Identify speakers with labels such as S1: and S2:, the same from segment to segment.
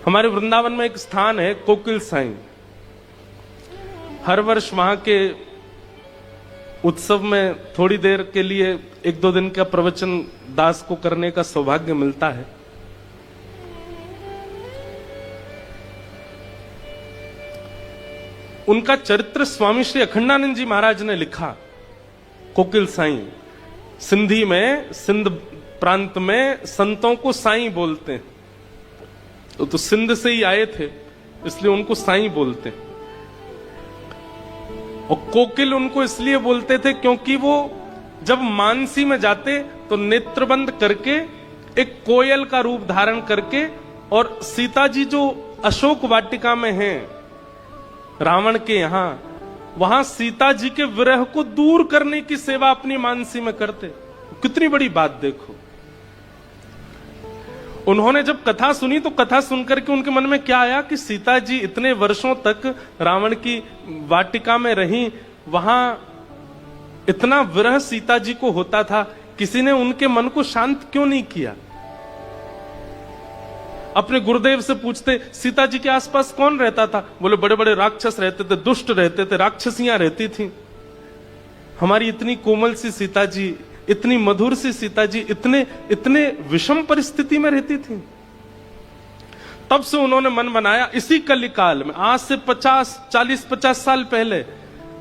S1: हमारे वृंदावन में एक स्थान है कोकिल साई। हर वर्ष वहां के उत्सव में थोड़ी देर के लिए 1-2 दिन का प्रवचन दास को करने का सौभाग्य मिलता है। उनका चरित्र स्वामी श्री अखंडानंद जी महाराज ने लिखा। कोकिल साई सिंधी में, सिंध प्रांत में संतों को साई बोलते हैं, तो सिंध से ही आए थे इसलिए उनको साई बोलते हैं। और कोकिल उनको इसलिए बोलते थे क्योंकि वो जब मानसी में जाते तो नेत्र बंद करके एक कोयल का रूप धारण करके, और सीता जी जो अशोक वाटिका में हैं रावण के यहां, वहां सीता जी के विरह को दूर करने की सेवा अपनी मानसी में करते। कितनी बड़ी बात देखो। उन्होंने जब कथा सुनी तो कथा सुनकर के उनके मन में क्या आया कि सीता जी इतने वर्षों तक रावण की वाटिका में रही, वहां इतना विरह सीता जी को होता था, किसी ने उनके मन को शांत क्यों नहीं किया। अपने गुरुदेव से पूछते सीता जी के आसपास कौन रहता था, बोले बड़े बड़े राक्षस रहते थे, दुष्ट रहते थे, राक्षसियां रहती थी। हमारी इतनी कोमल सी सीता जी, इतनी मधुर सी सीता जी इतने इतने विषम परिस्थिति में रहती थी। तब से उन्होंने मन बनाया, इसी कलिकाल में आज से 40-50 साल पहले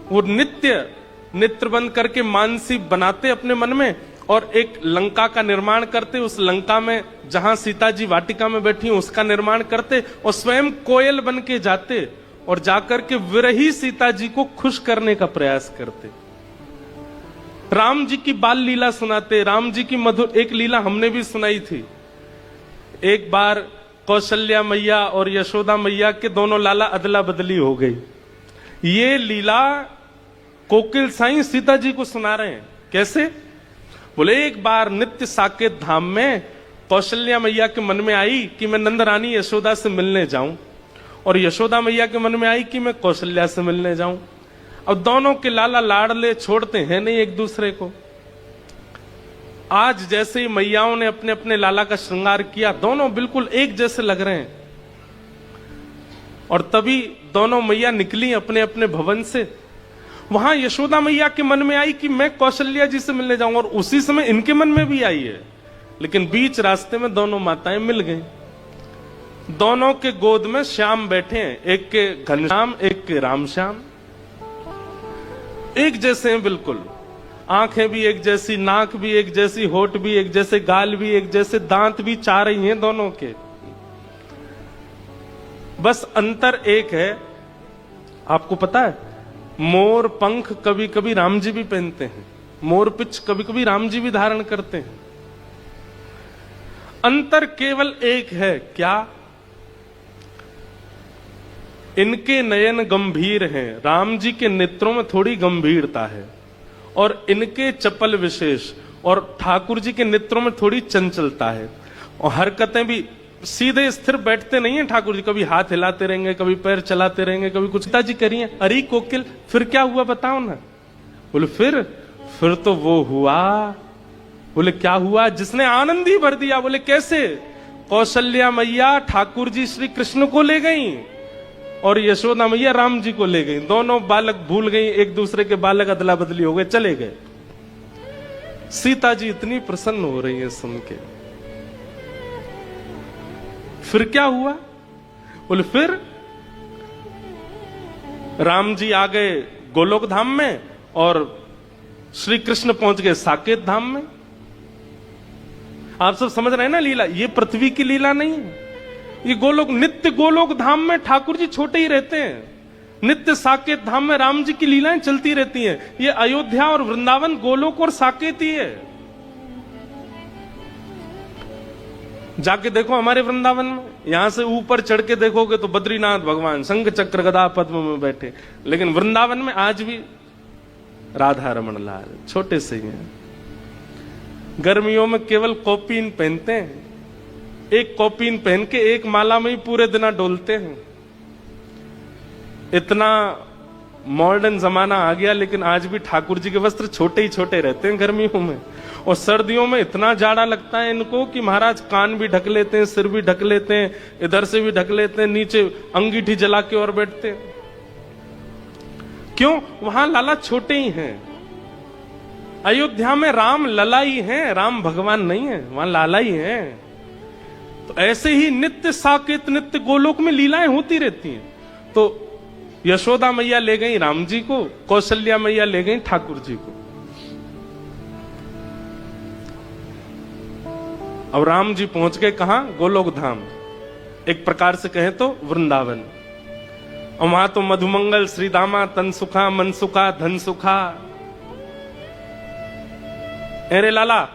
S1: वो नित्य नेत्र बंद करके मानसी बनाते अपने मन में, और एक लंका का निर्माण करते। उस लंका में जहां सीता जी वाटिका में बैठी उसका निर्माण करते, और स्वयं कोयल बन के जाते और जाकर के विरही सीता जी को खुश करने का प्रयास करते। राम जी की बाल लीला सुनाते, राम जी की मधुर एक लीला हमने भी सुनाई थी। एक बार कौशल्या मैया और यशोदा मैया के दोनों लाला अदला बदली हो गई। ये लीला कोकिल साई सीता जी को सुना रहे हैं। कैसे? बोले एक बार नित्य साकेत धाम में कौशल्या मैया के मन में आई कि मैं नंद रानी यशोदा से मिलने जाऊं, और यशोदा मैया के मन में आई कि मैं कौशल्या से मिलने जाऊं। अब दोनों के लाला लाडले छोड़ते हैं नहीं एक दूसरे को। आज जैसे ही मैयाओं ने अपने अपने लाला का श्रृंगार किया, दोनों बिल्कुल एक जैसे लग रहे हैं। और तभी दोनों मैया निकली अपने अपने भवन से। वहां यशोदा मैया के मन में आई कि मैं कौशल्या जी से मिलने जाऊंगा, और उसी समय इनके मन में भी आई है। लेकिन बीच रास्ते में दोनों माताएं मिल गई। दोनों के गोद में श्याम बैठे हैं, एक के घनश्याम एक के रामश्याम। एक जैसे हैं बिल्कुल, आंखें भी एक जैसी, नाक भी एक जैसी, होठ भी एक जैसे, गाल भी एक जैसे, दांत भी 4 ही हैं दोनों के। बस अंतर एक है, आपको पता है, मोर पंख कभी कभी राम जी भी पहनते हैं, मोर पिच कभी कभी राम जी भी धारण करते हैं। अंतर केवल एक है, क्या? इनके नयन गंभीर हैं, राम जी के नेत्रों में थोड़ी गंभीरता है, और इनके चपल विशेष, और ठाकुर जी के नेत्रों में थोड़ी चंचलता है। और हरकतें भी सीधे स्थिर बैठते नहीं है ठाकुर जी, कभी हाथ हिलाते रहेंगे, कभी पैर चलाते रहेंगे, कभी कुछ। सीता जी करिए, अरे कोकिल फिर क्या हुआ बताओ ना। बोले फिर तो वो हुआ। बोले क्या हुआ? जिसने आनंद ही भर दिया। बोले कैसे? कौशल्या मैया ठाकुर जी श्री कृष्ण को ले गई, और यशोदा मैया राम जी को ले गई। दोनों बालक भूल गई एक दूसरे के, बालक अदला बदली हो गए, चले गए। सीता जी इतनी प्रसन्न हो रही है सुन के। फिर क्या हुआ? बोले फिर राम जी आ गए गोलोक धाम में, और श्री कृष्ण पहुंच गए साकेत धाम में। आप सब समझ रहे हैं ना लीला? ये पृथ्वी की लीला नहीं है, ये गोलोक, नित्य गोलोक धाम में ठाकुर जी छोटे ही रहते हैं, नित्य साकेत धाम में राम जी की लीलाएं चलती रहती हैं। ये अयोध्या और वृंदावन गोलोक और साकेत ही है। जाके देखो हमारे वृंदावन में, यहां से ऊपर चढ़ के देखोगे तो बद्रीनाथ भगवान शंख चक्र गदा पद्म में बैठे, लेकिन वृंदावन में आज भी राधा रमण लाल छोटे से ही हैं। गर्मियों में केवल कॉपीन पहनते हैं, एक कॉपीन पहन के एक माला में ही पूरे दिन डोलते हैं। इतना मॉडर्न जमाना आ गया, लेकिन आज भी ठाकुर जी के वस्त्र छोटे ही छोटे रहते हैं गर्मियों में। और सर्दियों में इतना जाड़ा लगता है इनको कि महाराज कान भी ढक लेते हैं, सिर भी ढक लेते हैं, इधर से भी ढक लेते हैं, नीचे अंगीठी जला के और बैठते हैं। क्यों? वहां लाला छोटे ही हैं। अयोध्या में राम लला ही हैं, राम भगवान नहीं है, वहां लाला ही हैं। तो ऐसे ही नित्य साकेत, नित्य गोलोक में लीलाएं होती रहती हैं। तो यशोदा मैया ले गई राम जी को, कौशल्या मैया ले गई ठाकुर जी को। अब राम जी पहुंच गए कहां? गोलोक धाम, एक प्रकार से कहें तो वृंदावन। और वहां तो मधुमंगल, श्रीदामा, तन सुखा, मन सुखा, धन सुखा। अरे लाला,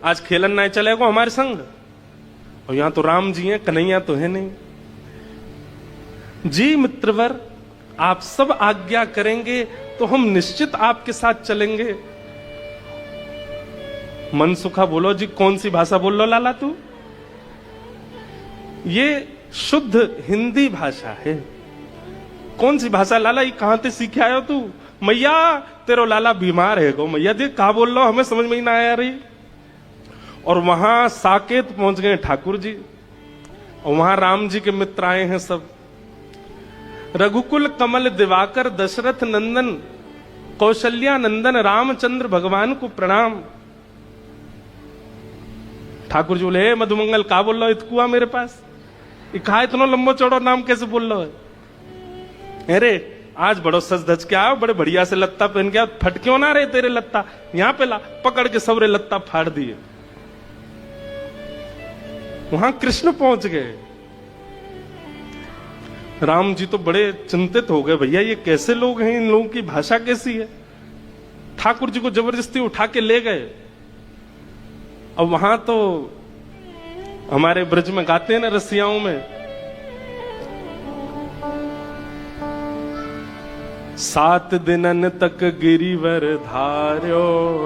S1: आज खेलन नहीं चलेगा हमारे संग? और यहां तो राम जी हैं, कन्हैया तो है नहीं। जी मित्रवर, आप सब आज्ञा करेंगे तो हम निश्चित आपके साथ चलेंगे। मन सुखा बोलो जी, कौन सी भाषा बोल लो लाला तू? ये शुद्ध हिंदी भाषा है। कौन सी भाषा लाला, ये कहां से सीखे आयो तू? मैया तेरो लाला बीमार है गो, मैया देख कहा बोल लो, हमें समझ में ही ना आया रही। और वहां साकेत पहुंच गए ठाकुर जी, और वहां राम जी के मित्र आए हैं सब। रघुकुल कमल दिवाकर दशरथ नंदन कौशल्या नंदन रामचंद्र भगवान को प्रणाम। ठाकुर जी बोले, मधुमंगल का बोल रहा इतकुआ मेरे पास? कहा इतना लंबो चौड़ो नाम कैसे बोल रहा है? अरे आज बड़ो सज धज के आओ, बड़े बढ़िया से लत्ता पहन के आओ, फट क्यों ना रहे तेरे लत्ता? यहां पे ला, पकड़ के सबरे लत्ता फाड़ दिए। वहां कृष्ण पहुंच गए। राम जी तो बड़े चिंतित हो गए, भैया ये कैसे लोग हैं, इन लोगों की भाषा कैसी है? ठाकुर जी को जबरदस्ती उठा के ले गए। अब वहां तो हमारे ब्रज में गाते हैं ना रसियाओं में, सात दिनन तक गिरिवर धार्यो,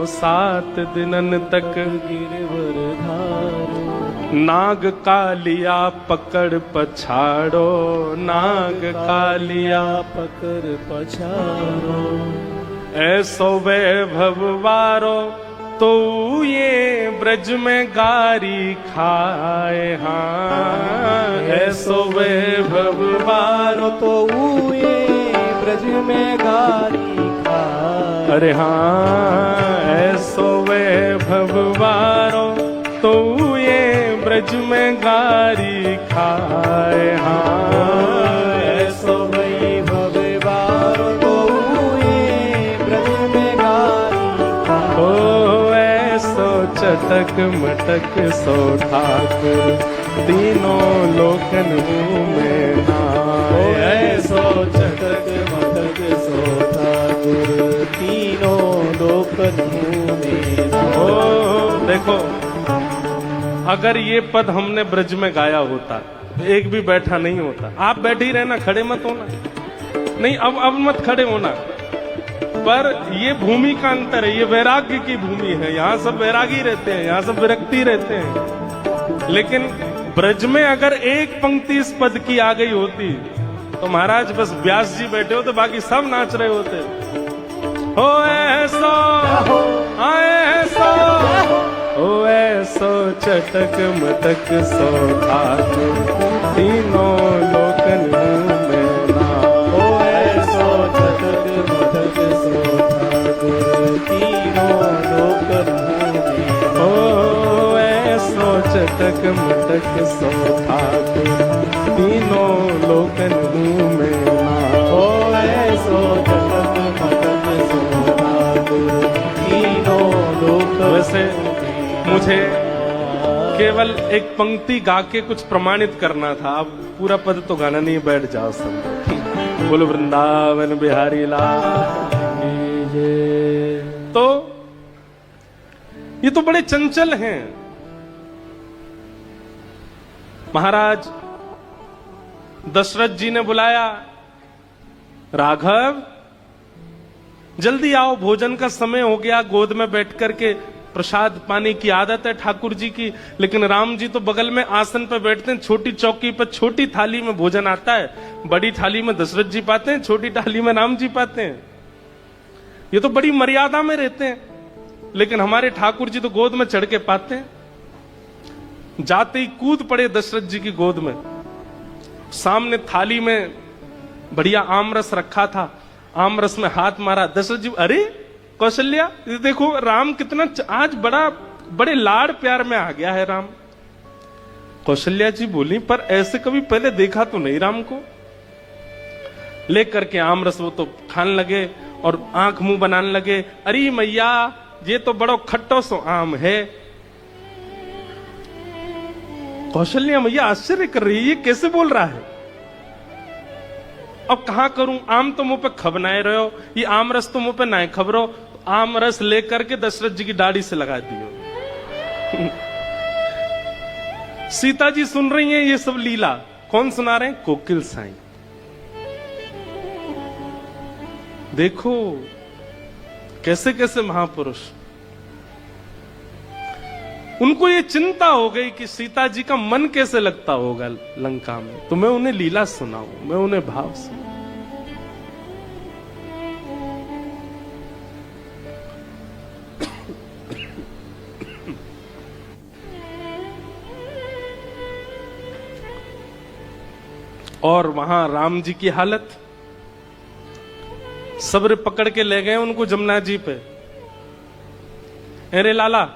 S1: सात दिनन तक गिरिवर धार्यो, नाग कालिया पकड़ पछाड़ो, नाग कालिया पकड़ पछाड़ो, ऐसो वैभव वारो तो ये ब्रज में गारी खाए। हाँ, ऐसो वैभव वारो तो ये ब्रज में गारी खाए। अरे हाँ, ऐसो वैभव वारो तो ये ब्रज में गारी खाए। हाँ, ऐसो वैभव वारो तो ये ब्रज में गारी खाए। ओ ऐसो चटक मटक सो ठाकुर, तीनों लोकन में नाए। ऐसो चटक मटक सो ठाकुर, तीनों लोकन में नाए। ओ देखो, अगर ये पद हमने ब्रज में गाया होता, एक भी बैठा नहीं होता। आप बैठे ही रहना, खड़े मत होना। नहीं, अब मत खड़े होना। पर ये भूमि का अंतर है, ये वैराग्य की भूमि है। यहाँ सब वैरागी रहते हैं, यहाँ सब विरक्ति रहते हैं। लेकिन ब्रज में अगर एक पंक्ति इस पद की आ गई होती तो महाराज बस व्यास जी बैठे होते, बाकी सब नाच रहे होते। हो ऐसो, ऐसो, ओ ऐसो चटक मटक सो ठाकुर, तीनों लोकन में नाए। ओ ऐसो चटक मटक सो ठाकुर, तीनों लोकन में नाए। ओ ऐसो चटक मटक सो ठाकुर, तीनों लोकन में नाए। ओ ऐसो चटक मटक सो ठाकुर, तीनों लोकन। वैसे मुझे केवल एक पंक्ति गा के कुछ प्रमाणित करना था। अब पूरा पद तो गाना नहीं, बैठ जाओ सब। बोलो वृंदावन बिहारी लाल। तो ये तो बड़े चंचल हैं महाराज। दशरथ जी ने बुलाया, राघव जल्दी आओ, भोजन का समय हो गया। गोद में बैठ करके प्रसाद पाने की आदत है ठाकुर जी की, लेकिन राम जी तो बगल में आसन पर बैठते हैं, छोटी चौकी पर छोटी थाली में भोजन आता है। बड़ी थाली में दशरथ जी पाते हैं, छोटी थाली में राम जी पाते हैं। ये तो बड़ी मर्यादा में रहते हैं। लेकिन हमारे ठाकुर जी तो गोद में चढ़ के पाते हैं। जाते ही कूद पड़े दशरथ जी की गोद में। सामने थाली में बढ़िया आमरस रखा था, आमरस में हाथ मारा। दशरथ जी, अरे कौशल्या, देखो राम कितना आज बड़े लाड़ प्यार में आ गया है राम। कौशल्या जी बोली, पर ऐसे कभी पहले देखा तो नहीं राम को। लेकर के आमरस वो तो खाने लगे और आंख मुंह बनाने लगे। अरे मैया, ये तो बड़ो खट्टो सो आम है। कौशल्या मैया आश्चर्य कर रही है, ये कैसे बोल रहा है। अब कहां करूं, आम तो मुंह पे खबनाए रहे हो, ये आम रस तो मुंह पे ना खबरो। तो आम रस लेकर के दशरथ जी की दाढ़ी से लगा दियो। सीता जी सुन रही हैं ये सब लीला। कौन सुना रहे हैं? कोकिल साईं। देखो कैसे कैसे महापुरुष, उनको ये चिंता हो गई कि सीता जी का मन कैसे लगता होगा लंका में, तो मैं उन्हें लीला सुनाऊं, मैं उन्हें भाव सुनाऊं। और वहां राम जी की हालत, सब्र पकड़ के ले गए उनको जमुना जी पे। अरे लाला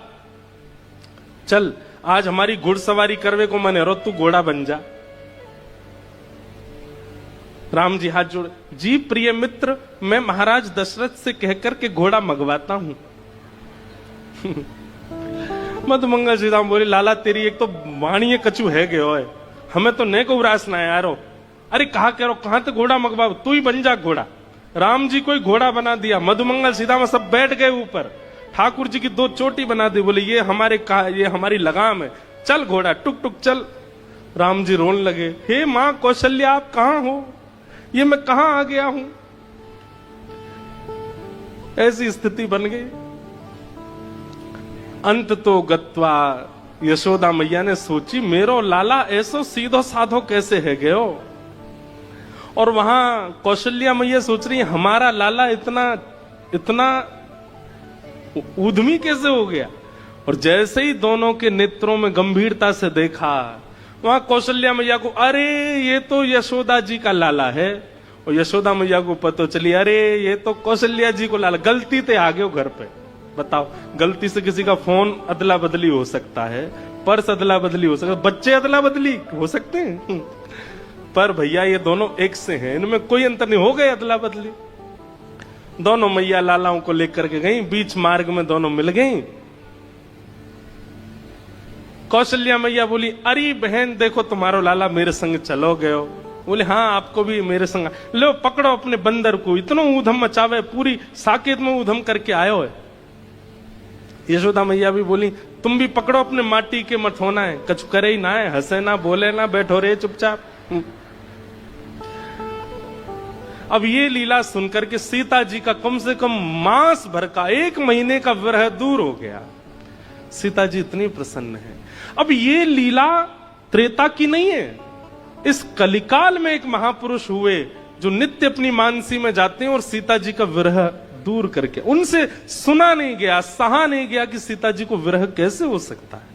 S1: चल, आज हमारी घुड़सवारी करवे को मन है, रो तू घोड़ा बन जा। राम जी हाथ जोड़, जी प्रिय मित्र, मैं महाराज दशरथ से कहकर के घोड़ा मंगवाता हूं। मधुमंगल श्री राम बोले, लाला तेरी एक तो वाणी कचू है गयो है, हमें तो ने को उरास ना यारो। अरे कहा कह रो, कहां तो घोड़ा मंगवाओ, तू ही बन जा घोड़ा। राम जी कोई घोड़ा बना दिया। मधुमंगल सीधा में सब बैठ गए ऊपर, ठाकुर जी की 2 चोटी बना दी। बोले ये हमारी लगाम है, चल घोड़ा टुक टुक चल। राम जी रोने लगे, हे मां कौशल्या आप कहां हो, ये मैं कहां आ गया हूं। ऐसी स्थिति बन गई। अंत तो गत्वा, यशोदा मैया ने सोची मेरो लाला ऐसो सीधो साधो कैसे है गयो। और वहां कौशल्या मैया सोच रही है हमारा लाला इतना उद्यमी कैसे हो गया। और जैसे ही दोनों के नेत्रों में गंभीरता से देखा, वहां कौशल्या मैया को, अरे ये तो यशोदा जी का लाला है। और यशोदा मैया को पता चली, अरे ये तो कौशल्या जी को लाला, गलती से आ गए घर पे। बताओ, गलती से किसी का फोन अदला बदली हो सकता है, पर्स अदला बदली हो सकता है, बच्चे अदला बदली हो सकते हैं, पर भैया ये दोनों एक से हैं, इनमें कोई अंतर नहीं। हो गए अदला बदली। दोनों मैया लालाओं को लेकर के गई, बीच मार्ग में दोनों मिल गई। कौशल्या मैया बोली, अरे बहन देखो तुम्हारो लाला मेरे संग चलो गयो। बोले हाँ आपको भी मेरे संग, लो पकड़ो अपने बंदर को, इतना ऊधम मचावे, पूरी साकेत में ऊधम करके आयो है। यशोदा मैया भी बोली, तुम भी पकड़ो अपने माटी के मठोना है, कछु करे ही ना है, हंसे ना बोले ना, बैठो रे चुपचाप। अब ये लीला सुनकर के सीता जी का कम से कम मास भर का 1 महीने का विरह दूर हो गया। सीता जी इतनी प्रसन्न है। अब ये लीला त्रेता की नहीं है, इस कलिकाल में एक महापुरुष हुए जो नित्य अपनी मानसी में जाते हैं और सीता जी का विरह दूर करके, उनसे सुना नहीं गया, सहा नहीं गया कि सीता जी को विरह कैसे हो सकता है।